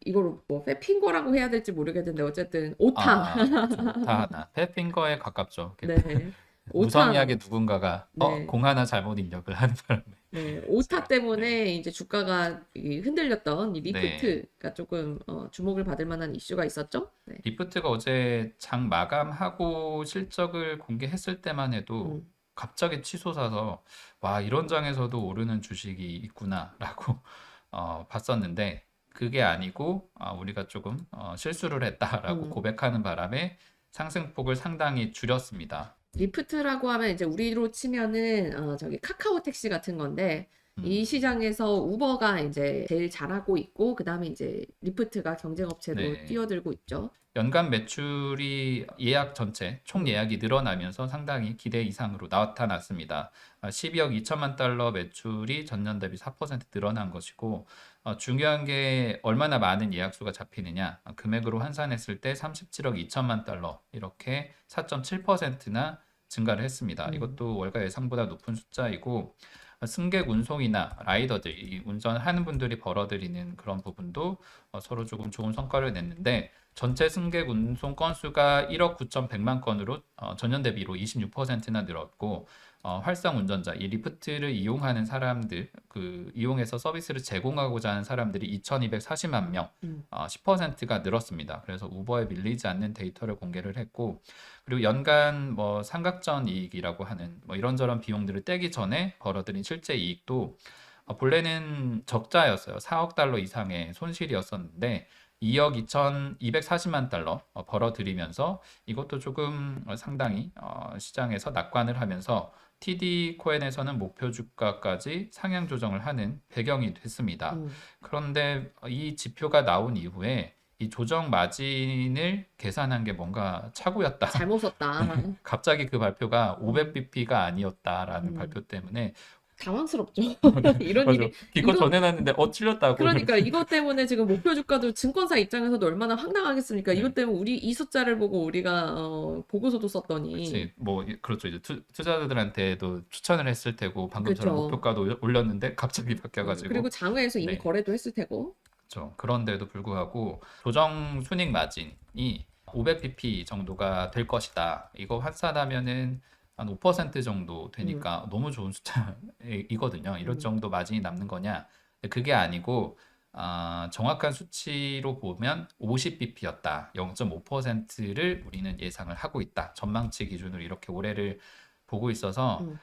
이거를 뭐 페핑거라고 해야 될지 모르겠는데 어쨌든 오타. 그쵸. 오타 하나. 펫핑거에 가깝죠. 네. 오타. 무성의하게 누군가가 네. 공 하나 잘못 입력을 하는 바람에. 네, 오타 네. 때문에 이제 주가가 흔들렸던 이 네. 리프트가 조금 주목을 받을 만한 이슈가 있었죠. 네. 리프트가 어제 장 마감하고 실적을 공개했을 때만 해도 음, 갑자기 치솟아서 와, 이런 장에서도 오르는 주식이 있구나라고 봤었는데 그게 아니고 우리가 조금 실수를 했다라고 음. 고백하는 바람에 상승폭을 상당히 줄였습니다. 리프트라고 하면 이제 우리로 치면은 저기 카카오 택시 같은 건데 이 음, 시장에서 우버가 이제 제일 잘하고 있고 그다음에 이제 리프트가 경쟁업체로 네. 뛰어들고 있죠. 연간 매출이 예약 전체 총 음, 예약이 늘어나면서 상당히 기대 이상으로 나타났습니다. 12억 2천만 달러 매출이 전년 대비 4% 늘어난 것이고 중요한 게 얼마나 많은 예약수가 잡히느냐 금액으로 환산했을 때 37억 2천만 달러 이렇게 4.7%나 증가를 했습니다. 음, 이것도 월가 예상보다 높은 숫자이고 승객 운송이나 라이더들, 이 운전하는 분들이 벌어들이는 그런 부분도 서로 조금 좋은 성과를 냈는데 전체 승객 운송 건수가 1억 9,100만 건으로 전년 대비로 26%나 늘었고 활성 운전자, 이 리프트를 이용하는 사람들, 그 이용해서 서비스를 제공하고자 하는 사람들이 2,240만 명, 음, 10%가 늘었습니다. 그래서 우버에 밀리지 않는 데이터를 공개를 했고 그리고 연간 뭐 삼각전 이익이라고 하는 뭐 이런저런 비용들을 떼기 전에 벌어들인 실제 이익도 본래는 적자였어요. 4억 달러 이상의 손실이었었는데 2억 2,240만 달러 벌어들이면서 이것도 조금 상당히 시장에서 낙관을 하면서 TD 코엔에서는 목표 주가까지 상향 조정을 하는 배경이 됐습니다. 음. 그런데 이 지표가 나온 이후에 이 조정 마진을 계산한 게 뭔가 착오였다. 잘못 썼다. 갑자기 그 발표가 음, 500bp가 아니었다라는 음. 발표 때문에 당황스럽죠. 이런 맞아. 일이 기껏 이거 전해놨는데 틀렸다고. 그러니까 이것 때문에 지금 목표 주가도 증권사 입장에서도 얼마나 황당하겠습니까? 이것 네. 때문에 우리 이 숫자를 보고 우리가 보고서도 썼더니 그치. 뭐, 그렇죠. 이제 투자자들한테도 추천을 했을 테고, 방금처럼 그렇죠. 목표가도 올렸는데 갑자기 바뀌어가지고. 그리고 장외에서 이미 네. 거래도 했을 테고. 그렇죠. 그런데도 불구하고, 조정 순익 마진이 500bp 정도가 될 것이다. 이거 환산하면은 한 5% 정도 음, 되니까 너무 좋은 숫자이거든요. 이럴 음, 정도 마진이 남는 거냐? 근데 그게 아니고, 정확한 수치로 보면 50bp였다. 0.5%를 우리는 예상을 하고 있다. 전망치 기준으로 이렇게 올해를 보고 있어서, 음,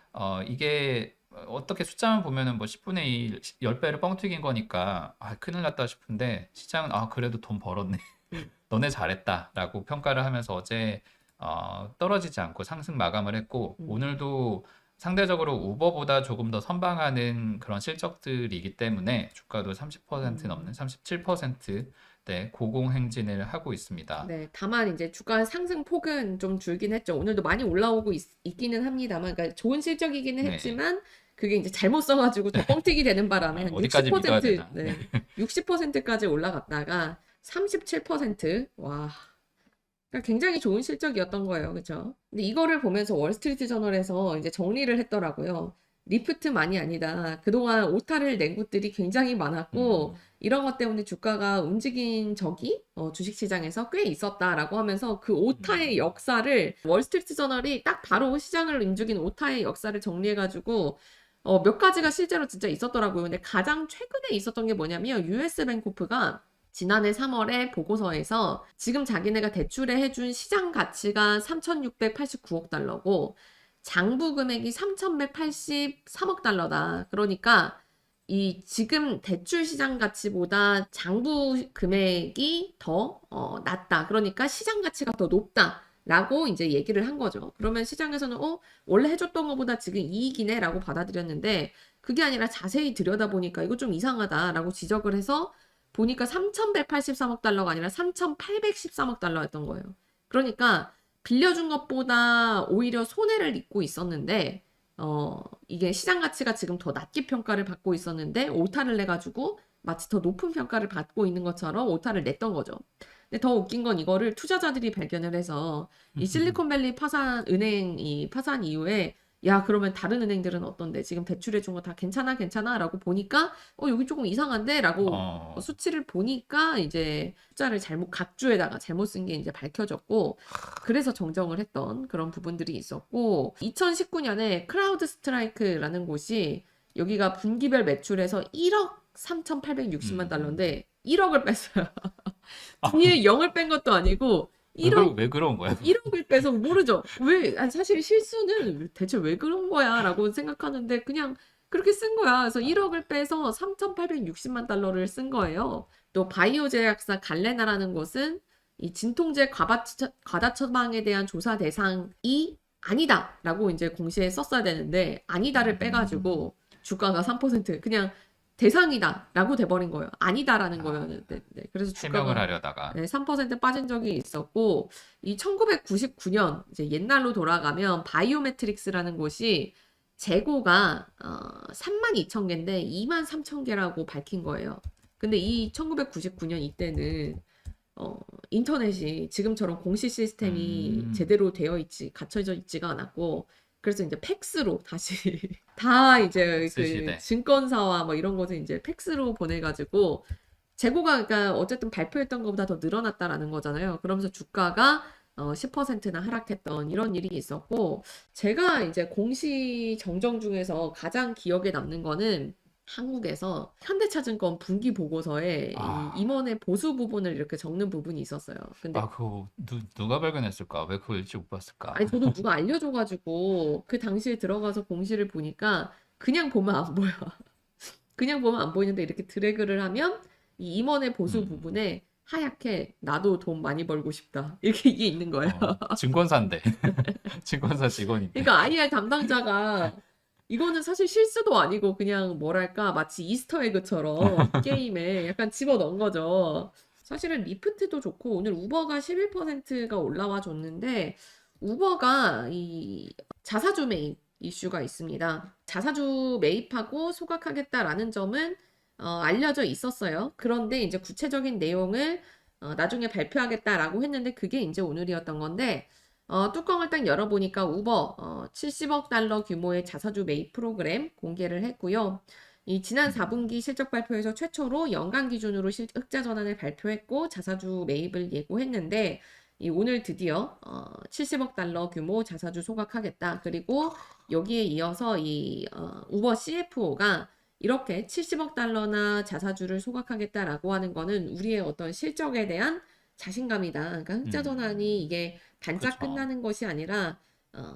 이게 어떻게 숫자만 보면은 뭐 10분의 1, 10배를 뻥 튀긴 거니까 큰일 났다 싶은데 시장은 그래도 돈 벌었네. 음, 너네 잘했다라고 평가를 하면서 어제 떨어지지 않고 상승 마감을 했고 음, 오늘도 상대적으로 우버보다 조금 더 선방하는 그런 실적들이기 때문에 주가도 30% 넘는 음. 37%대 고공행진을 하고 있습니다. 네, 다만 이제 주가 상승 폭은 좀 줄긴 했죠. 오늘도 많이 올라오고 있기는 합니다만, 그러니까 좋은 실적이기는 네. 했지만 그게 이제 잘못 써가지고 더 뻥튀기 되는 바람에 한 어디까지 믿어야 60%, 되나? 네. 네, 60%까지 올라갔다가 37%, 와, 그러니까 굉장히 좋은 실적이었던 거예요. 그렇죠? 근데 이거를 보면서 월스트리트 저널에서 이제 정리를 했더라고요. 리프트만이 아니다. 그동안 오타를 낸 곳들이 굉장히 많았고 음, 이런 것 때문에 주가가 움직인 적이 주식시장에서 꽤 있었다라고 하면서 그 오타의 음, 역사를 월스트리트 저널이 딱 바로 시장을 움직인 오타의 역사를 정리해가지고 몇 가지가 실제로 진짜 있었더라고요. 근데 가장 최근에 있었던 게 뭐냐면 US 뱅코프가 지난해 3월에 보고서에서 지금 자기네가 대출에 해준 시장 가치가 3,689억 달러고 장부 금액이 3,183억 달러다. 그러니까 이 지금 대출 시장 가치보다 장부 금액이 더 낮다. 그러니까 시장 가치가 더 높다. 라고 이제 얘기를 한 거죠. 그러면 시장에서는 원래 해줬던 것보다 지금 이익이네라고 받아들였는데 그게 아니라 자세히 들여다보니까 이거 좀 이상하다라고 지적을 해서 보니까 3,183억 달러가 아니라 3,813억 달러였던 거예요. 그러니까 빌려준 것보다 오히려 손해를 입고 있었는데, 이게 시장 가치가 지금 더 낮게 평가를 받고 있었는데, 오타를 내가지고 마치 더 높은 평가를 받고 있는 것처럼 오타를 냈던 거죠. 근데 더 웃긴 건 이거를 투자자들이 발견을 해서 이 실리콘밸리 파산, 은행 이 파산 이후에 야, 그러면 다른 은행들은 어떤데? 지금 대출해 준 거 다 괜찮아, 괜찮아? 라고 보니까, 여기 조금 이상한데? 라고 어, 수치를 보니까 이제 숫자를 각주에다가 잘못 쓴 게 이제 밝혀졌고, 그래서 정정을 했던 그런 부분들이 있었고, 2019년에 크라우드 스트라이크라는 곳이 여기가 분기별 매출에서 1억 3,860만 음. 달러인데, 1억을 뺐어요. 아, 뒤에 0을 뺀 것도 아니고, 1억 왜 그런 거야? 1억을 빼서 모르죠. 왜, 아니, 사실 실수는 대체 왜 그런 거야? 라고 생각하는데 그냥 그렇게 쓴 거야. 그래서 1억을 빼서 3,860만 달러를 쓴 거예요. 또 바이오 제약사 갈레나라는 곳은 이 진통제 과다 처방에 대한 조사 대상이 아니다라고 이제 공시에 썼어야 되는데 아니다를 음, 빼가지고 주가가 3% 그냥 대상이다라고 돼버린 거예요. 아니다라는 아, 거였는데. 네. 그래서 해명을 주가가 하려다가. 3% 빠진 적이 있었고, 이 1999년, 이제 옛날로 돌아가면 바이오매트릭스라는 곳이 재고가 32,000개인데 23,000개라고 밝힌 거예요. 근데 이 1999년 이때는 어, 인터넷이 지금처럼 공시 시스템이 음, 제대로 갖춰져 있지가 않았고, 그래서 이제 팩스로 다시 다 이제 팩스 그 시대. 증권사와 뭐 이런 것을 이제 팩스로 보내가지고 재고가 그러니까 어쨌든 발표했던 것보다 더 늘어났다라는 거잖아요. 그러면서 주가가 10%나 하락했던 이런 일이 있었고, 제가 이제 공시 정정 중에서 가장 기억에 남는 거는 한국에서 현대차증권 분기 보고서에 이 아, 임원의 보수 부분을 이렇게 적는 부분이 있었어요. 근데 그거 누가 발견했을까? 왜 그걸 일찍 못 봤을까? 아니 저도 누가 알려줘가지고 그 당시에 들어가서 공시를 보니까 그냥 보면 안 보여. 그냥 보면 안 보이는데 이렇게 드래그를 하면 이 임원의 보수 음, 부분에 하얗게 나도 돈 많이 벌고 싶다. 이렇게 이게 있는 거예요. 증권사인데. 증권사 직원인데. 그러니까 IR 담당자가 이거는 사실 실수도 아니고 그냥 뭐랄까 마치 이스터 에그처럼 게임에 약간 집어넣은 거죠. 사실은 리프트도 좋고 오늘 우버가 11%가 올라와 줬는데 우버가 이 자사주 매입 이슈가 있습니다. 자사주 매입하고 소각하겠다라는 점은 알려져 있었어요. 그런데 이제 구체적인 내용을 나중에 발표하겠다라고 했는데 그게 이제 오늘이었던 건데 뚜껑을 딱 열어보니까 우버 70억 달러 규모의 자사주 매입 프로그램 공개를 했고요. 이 지난 음, 4분기 실적 발표에서 최초로 연간 기준으로 흑자 전환을 발표했고 자사주 매입을 예고했는데 이 오늘 드디어 70억 달러 규모 자사주 소각하겠다. 그리고 여기에 이어서 이 우버 CFO가 이렇게 70억 달러나 자사주를 소각하겠다라고 하는 거는 우리의 어떤 실적에 대한 자신감이다. 그러니까 흑자 전환이 음, 이게 반짝 그쵸. 끝나는 것이 아니라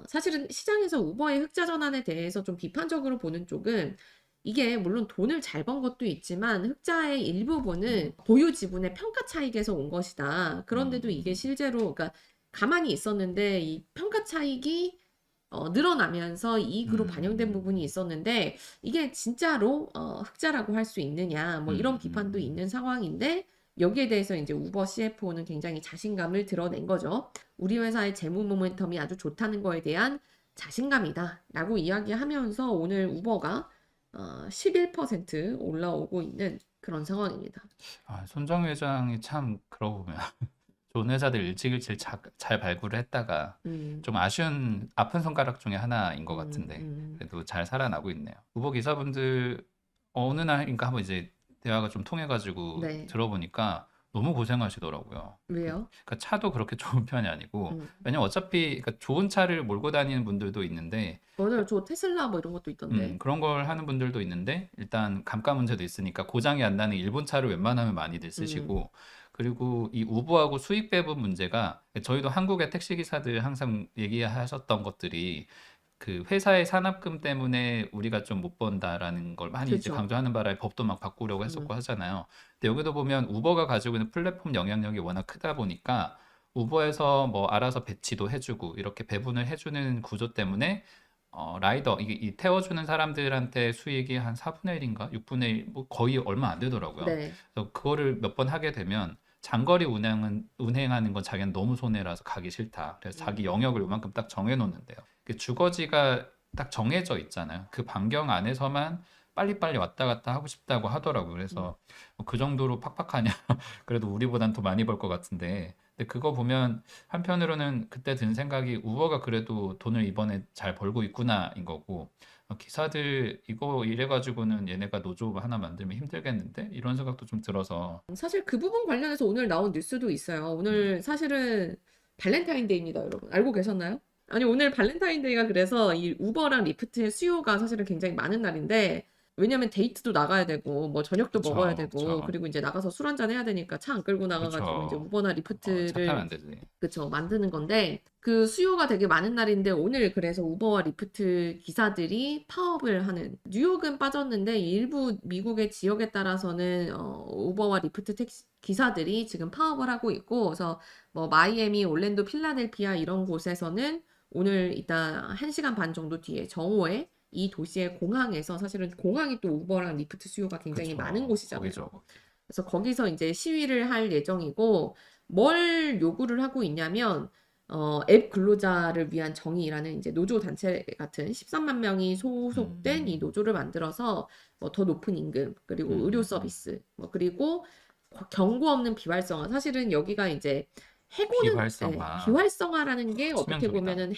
사실은 시장에서 우버의 흑자 전환에 대해서 좀 비판적으로 보는 쪽은 이게 물론 돈을 잘 번 것도 있지만 흑자의 일부분은 보유 지분의 평가 차익에서 온 것이다. 그런데도 이게 음, 실제로 그러니까 가만히 있었는데 이 평가 차익이 늘어나면서 이익으로 반영된 부분이 음, 있었는데 이게 진짜로 흑자라고 할 수 있느냐 뭐 이런 비판도 음. 있는 상황인데 여기에 대해서 이제 우버 CFO는 굉장히 자신감을 드러낸 거죠. 우리 회사의 재무 모멘텀이 아주 좋다는 거에 대한 자신감이다라고 이야기하면서 오늘 우버가 11% 올라오고 있는 그런 상황입니다. 손정 회장이 참 그러고 보면 좋은 회사들 일찍 잘 발굴을 했다가 음, 좀 아쉬운 아픈 손가락 중에 하나인 것 음, 같은데 음. 그래도 잘 살아나고 있네요. 후보 기사분들 어느 날인가 한번 이제 대화가 좀 통해가지고 네. 들어보니까 너무 고생하시더라고요. 왜요? 그러니까 차도 그렇게 좋은 편이 아니고 음. 왜냐면 어차피 그러니까 좋은 차를 몰고 다니는 분들도 있는데 오늘 저 테슬라 뭐 이런 것도 있던데. 그런 걸 하는 분들도 있는데 일단 감가 문제도 있으니까 고장이 안 나는 일본 차를 웬만하면 많이들 음, 쓰시고 그리고 이 우버하고 수익 배분 문제가 저희도 한국의 택시 기사들 항상 얘기하셨던 것들이 그 회사의 산업금 때문에 우리가 좀 못 번다라는 걸 많이 이제 그렇죠. 강조하는 바람에 법도 막 바꾸려고 음, 했었고 하잖아요. 근데 여기도 보면 우버가 가지고 있는 플랫폼 영향력이 워낙 크다 보니까 우버에서 뭐 알아서 배치도 해주고 이렇게 배분을 해주는 구조 때문에 라이더 이 태워주는 사람들한테 수익이 한 4분의 1인가 6분의 1, 뭐 거의 얼마 안 되더라고요. 네. 그래서 그거를 몇 번 하게 되면 장거리 운행하는 건 자기는 너무 손해라서 가기 싫다. 그래서 자기 음, 영역을 요만큼 딱 정해놓는데요. 그 주거지가 딱 정해져 있잖아요. 그 반경 안에서만 빨리빨리 왔다 갔다 하고 싶다고 하더라고요. 음, 그래서 뭐그 정도로 팍팍하냐? 그래도 우리보단 더 많이 벌 것 같은데. 근데 그거 보면 한편으로는 그때 든 생각이 우버가 그래도 돈을 이번에 잘 벌고 있구나인 거고 기사들 이거 이래가지고는 얘네가 노조 하나 만들면 힘들겠는데 이런 생각도 좀 들어서 사실 그 부분 관련해서 오늘 나온 뉴스도 있어요. 오늘 사실은 발렌타인데이입니다, 여러분. 알고 계셨나요? 아니, 오늘 발렌타인데이가 그래서 이 우버랑 리프트의 수요가 사실은 굉장히 많은 날인데, 왜냐면 데이트도 나가야 되고, 뭐 저녁도 먹어야 그쵸, 되고, 그쵸, 그리고 이제 나가서 술 한잔 해야 되니까 차 안 끌고 나가가지고 이제 그쵸. 우버나 차 타면 리프트를 안 되지. 그쵸, 만드는 건데, 그 수요가 되게 많은 날인데, 오늘 그래서 우버와 리프트 기사들이 파업을 하는, 뉴욕은 빠졌는데, 일부 미국의 지역에 따라서는, 우버와 리프트 택시, 기사들이 지금 파업을 하고 있고, 그래서 뭐, 마이애미, 올랜도, 필라델피아 이런 곳에서는 오늘 이따 1시간 반 정도 뒤에 정오에 이 도시의 공항에서 사실은 공항이 또 우버랑 리프트 수요가 굉장히 많은 그쵸. 곳이잖아요. 거기죠. 그래서 거기서 이제 시위를 할 예정이고, 뭘 요구를 하고 있냐면, 앱 근로자를 위한 정의라는 이제 노조 단체 같은 13만 명이 소속된 이 음, 노조를 만들어서 뭐 더 높은 임금, 그리고 의료 음, 서비스, 뭐 그리고 경고 없는 비활성화. 사실은 여기가 이제 해고는, 비활성화, 비활성화라는 게 어떻게 치명적이다. 보면은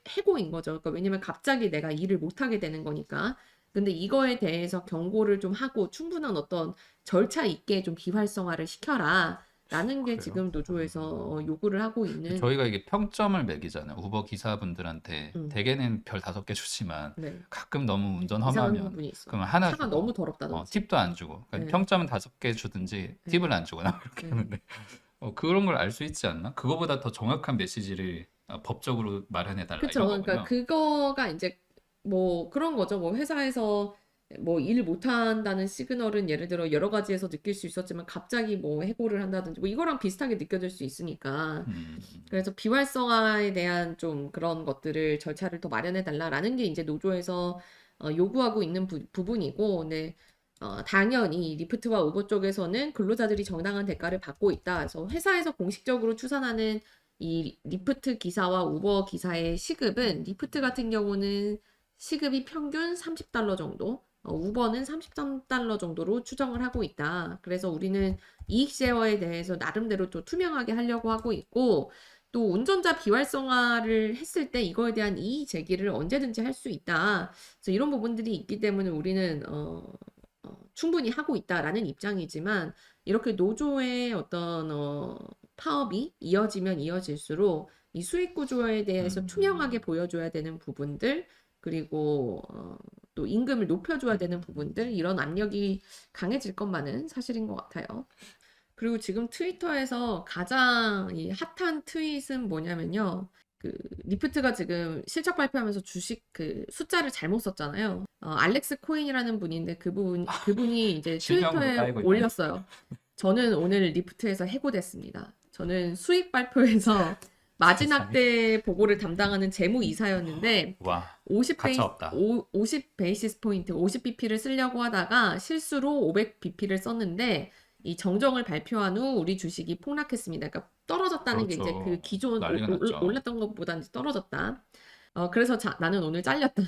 해고인 거죠. 그러니까 왜냐면 갑자기 내가 일을 못 하게 되는 거니까. 근데 이거에 대해서 경고를 좀 하고 충분한 어떤 절차 있게 좀 비활성화를 시켜라. 라는 게 그래요? 지금 노조에서 요구를 하고 있는, 저희가 이게 평점을 매기잖아요. 우버 기사분들한테 음, 대개는 별 5개 주지만 네. 가끔 너무 운전 이상한 험하면 부분이 있어. 그러면 하나 차가 너무 주고 더럽다든지. 팁도 안 주고 그러니까 네, 평점은 5개 주든지 네, 팁을 안 주거나 그렇게 네. 하는데 그런 걸 알 수 있지 않나? 그거보다 더 정확한 메시지를 법적으로 마련해 달라 그쵸. 이런 그러니까 거군요. 그거가 이제 뭐 그런 거죠. 뭐 회사에서 뭐 일 못한다는 시그널은 예를 들어 여러 가지에서 느낄 수 있었지만 갑자기 뭐 해고를 한다든지 뭐 이거랑 비슷하게 느껴질 수 있으니까. 음, 그래서 비활성화에 대한 좀 그런 것들을 절차를 더 마련해 달라라는 게 이제 노조에서 요구하고 있는 부분이고, 근데 당연히 리프트와 우버 쪽에서는 근로자들이 정당한 대가를 받고 있다. 그래서 회사에서 공식적으로 추산하는 이 리프트 기사와 우버 기사의 시급은 리프트 같은 경우는 시급이 평균 30달러 정도, 우버는 33달러 정도로 추정을 하고 있다. 그래서 우리는 이익 쉐어에 대해서 나름대로 또 투명하게 하려고 하고 있고, 또 운전자 비활성화를 했을 때 이거에 대한 이의 제기를 언제든지 할 수 있다. 그래서 이런 부분들이 있기 때문에 우리는 충분히 하고 있다라는 입장이지만, 이렇게 노조의 어떤 파업이 이어지면 이어질수록 이 수익 구조에 대해서 투명하게 음, 보여줘야 되는 부분들, 그리고 또 임금을 높여줘야 되는 부분들, 이런 압력이 강해질 것만은 사실인 것 같아요. 그리고 지금 트위터에서 가장 이 핫한 트윗은 뭐냐면요. 그 리프트가 지금 실적 발표하면서 주식 그 숫자를 잘못 썼잖아요. 알렉스 코인이라는 분인데 그분이 이제 실명으로 트위터에 까이고 있네. 올렸어요. 저는 오늘 리프트에서 해고됐습니다. 저는 수익 발표에서 세상에. 마지막대 보고를 담당하는 재무이사였는데 와, 50 가차 없다. 50 베이시스 포인트, 50bp를 쓰려고 하다가 실수로 500bp를 썼는데 이 정정을 발표한 후 우리 주식이 폭락했습니다. 그러니까 떨어졌다는 게 이제 그 그렇죠. 기존 난리가 났죠. 올랐던 것보다 이제 떨어졌다. 그래서 나는 오늘 잘렸다.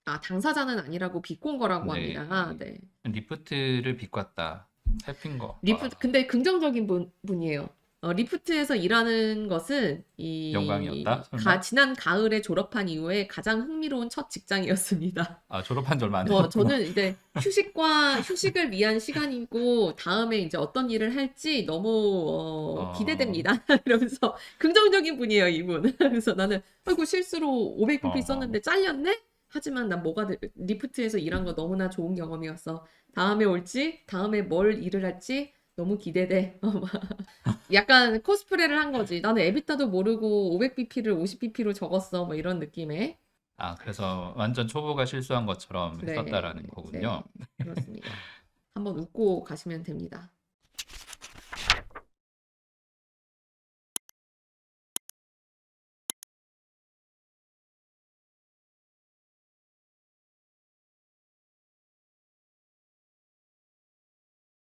아, 당사자는 아니라고 비꼰 거라고 합니다. 네. 네. 리프트를 비꼬았다. 살핀 거. 리프트, 와, 근데 긍정적인 분이에요. 리프트에서 일하는 것은 영광이었다. 설마? 지난 가을에 졸업한 이후에 가장 흥미로운 첫 직장이었습니다. 아, 졸업한 지 얼마 안 되셨구나. 저는 이제 휴식을 위한 시간이고, 다음에 이제 어떤 일을 할지 너무, 어, 기대됩니다. 이러면서 긍정적인 분이에요, 이분. 그래서 나는, 아이고, 실수로 500bp 어, 썼는데 잘렸네? 하지만 난 리프트에서 일한 거 너무나 좋은 경험이었어. 다음에 올지, 다음에 뭘 일을 할지 너무 기대돼. 약간 코스프레를 한 거지. 나는 에비타도 모르고 500bp를 50bp로 적었어. 뭐 이런 느낌의. 그래서 완전 초보가 실수한 것처럼 네, 했었다라는 네, 거군요. 그렇습니다. 한번 웃고 가시면 됩니다.